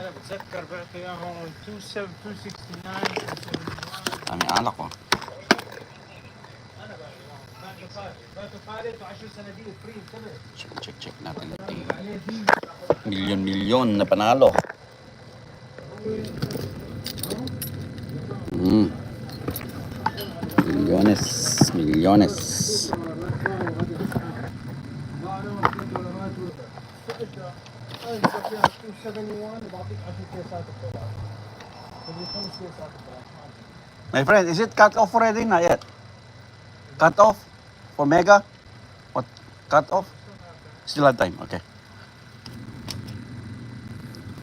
انا بتذكر بعت اياهم 269 Daming alak ko. انا بعته خالد و10 صناديق فري انتبه. Check natin. Milyon na panalo. Milyones. My friend, is it cut off already? Not yet. Cut off for Mega? What? Cut off? Still have time. Okay.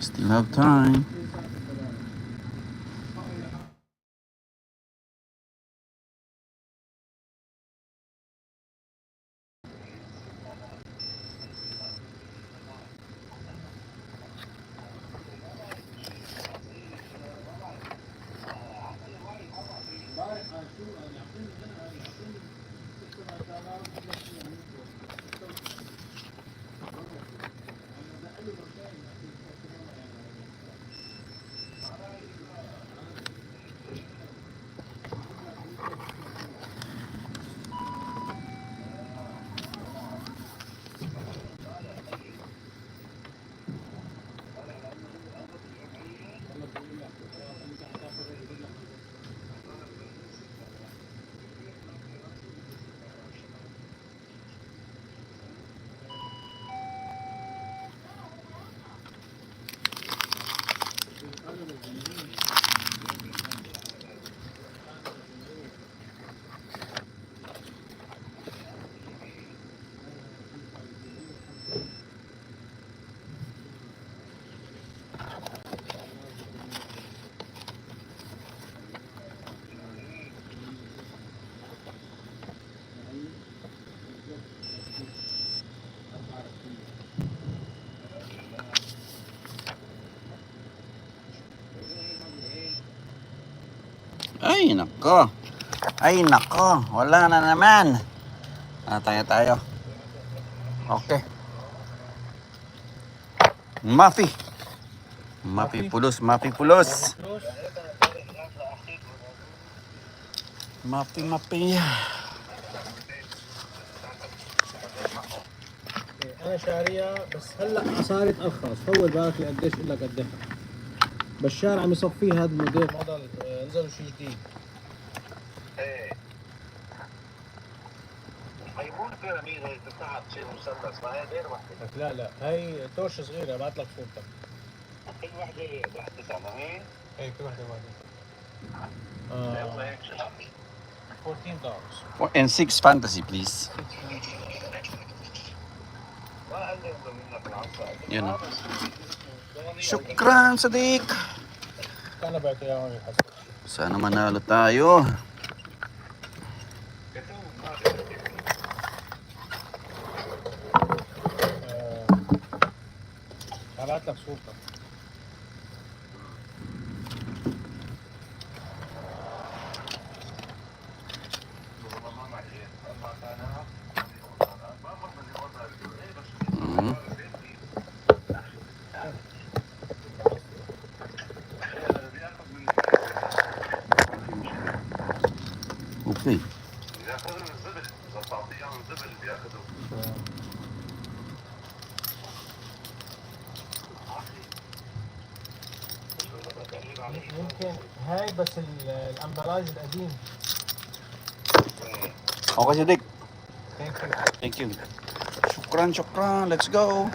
Still have time. Ay, nako. Ay, nako. Wala na naman. Tayo. Okay. Mafi pulos. Mafi. انا شاريها بس هلا صارت ارخص. فول بالك قديش الا قديش. بشار عم يصفيه هذا الموديل موديل نزلوا شيء جديد. ايه هيكون بيراميد هي تفتحها بشيء مثلث ما هي غير وحده. لا هي تورش صغيره بعت لك صورتها. كل وحده وحده ثمانين. اي كل وحده يلا هيك $14. And 6 fantasy, please. ما قلل منك العصا. Yun. Shukran, Sadiq. انا بعت اياهم يحسن. Sana manalo tayo. بعت لك صورتها. Okay. بياخذوا من الزبل، اذا بتعطيه من الزبل بياخذوا. يمكن هاي بس الامبلاج القديم. Okay, Sadiq. Thank you. Thank you. Shukran. Let's go.